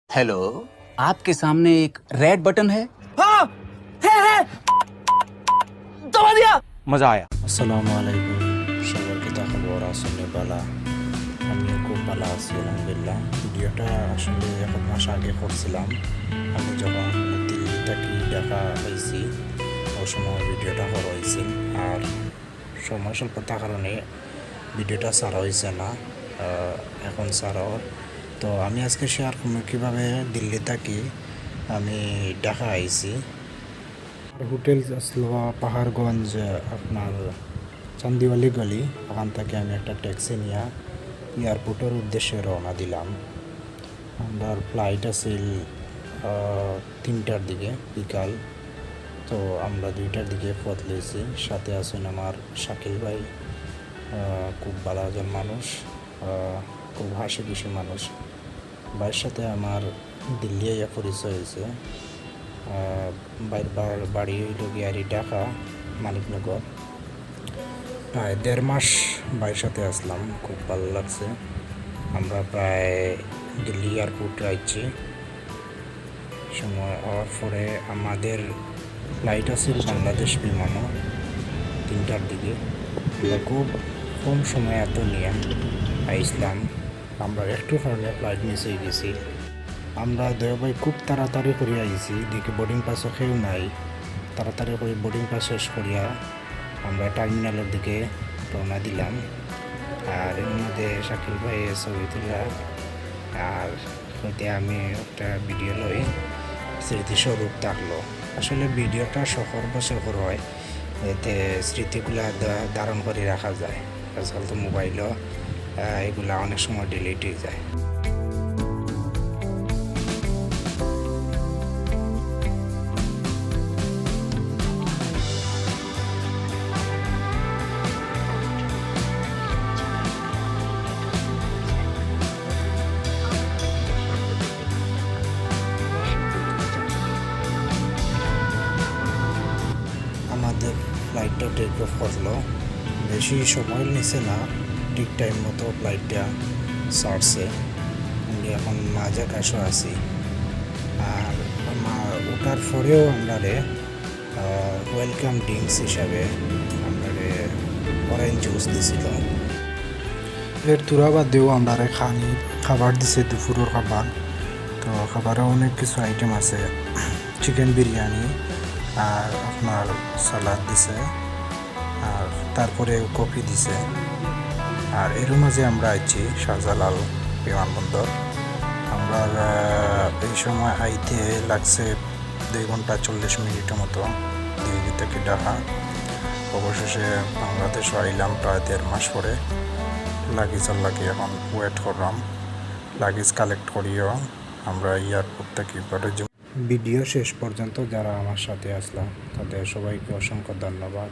Hello, आपके सामने एक रेड बटन है। हाँ है दबा दिया। मजा आया। আসসালামু আলাইকুম সবাইকে খবর আসলে বালা আমিও খুব ভালো আছি আলহামদুলিল্লাহ। ভিডিওটা আসলে 1 মাস আগে করছিলাম। আমি যখন দিল্লি থেকে ঢাকা হয়েছি ওই সময় ভিডিওটা করা হয়েছিল, আর সময় স্বল্পতার কারণে ভিডিওটা ছাড়া হয়েছে না। এখন ছাড়াও তো আমি আজকে শেয়ার করবো কীভাবে দিল্লি থাকি আমি ঢাকা আইছি। হোটেল আসলো পাহাড়গঞ্জ, আপনার চান্দিওয়ালি গলি। ওখান থেকে আমি একটা ট্যাক্সি নিয়ে এয়ারপোর্টের উদ্দেশ্যে রওনা দিলাম। আমার ফ্লাইট আছিল 3টার দিকে বিকাল। তো আমরা 2টার দিকে পথ লইছি। সাথে আছেন আমার শাকিল ভাই, খুব ভালো একজন মানুষ, খুব হাসি খুশি মানুষ। ভাইয়ের সাথে আমার দিল্লি আইয়া পরিচয় হয়েছে। বাড়ি হইল গিয়ারি ঢাকা মানিকনগর। প্রায় 1.5 মাস ভাইয়ের সাথে আসলাম, খুব ভালো লাগছে। আমরা প্রায় দিল্লি এয়ারপোর্টে আইছি। সময় হওয়ার পরে আমাদের ফ্লাইট আছে বাংলাদেশ বিমানও 3টার দিকে। আমরা খুব কম সময় এত নিয়ে আইসলাম। আমরা একটু কারণে ফ্লাইট মিস হয়ে গেছি। আমরা দয়াবাই খুব তাড়াতাড়ি করে আইছি, দেখি বোর্ডিং পাসও কেউ নাই। তাড়াতাড়ি করে বোর্ডিং পাস শেষ করিয়া আমরা টার্মিনালের দিকে রওনা দিলাম। আর এর মধ্যে শাকিল ভাই ছবি তুলা আর হইতে আমি একটা ভিডিও লই, স্মৃতিস্বরূপ থাকলো। আসলে ভিডিওটা শহর বা শহর হয়, এতে স্মৃতিগুলা ধারণ করে রাখা যায়। আজকাল তো মোবাইলও এগুলা অনেক সময় ডিলিট হয়ে যায়। আমাদের ফ্লাইটটা টেক অফ করলো, বেশি সময় নিছে না, ঠিক টাইম মতো ফ্লাইটটা ছাড়ছে। আমি এখন মাঝে কাশো আছি। আর ওঠার পরেও আমরা ওয়েলকাম ড্রিঙ্কস হিসাবে আমরা অরেঞ্জ জুস দিছিল। এর তুরা বাদ দিয়েও আমরা খাবার দিছে, দুপুরের খাবার। তো খাবারে অনেক কিছু আইটেম আছে, চিকেন বিরিয়ানি আর আপনার সালাদ দিছে, আর তারপরে কফি দিছে। আর এর মাঝে আমরা আইছি শাহজালাল বিমানবন্দর। আমরা এই সময় আইতে লাগছে 2 ঘন্টা 40 মিনিটের মতো দিল্লি থেকে ঢাকা। অবশেষে বাংলাদেশ আইলাম প্রায় 1.5 মাস পরে। লাগেজের লাগে এখন ওয়েট করলাম, লাগেজ কালেক্ট করিও আমরা এয়ারপোর্ট থেকে পরে। ভিডিও শেষ পর্যন্ত যারা আমার সাথে আসলাম তাদের সবাইকে অসংখ্য ধন্যবাদ।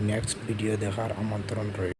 নেক্সট ভিডিও দেখার আমন্ত্রণ রইল।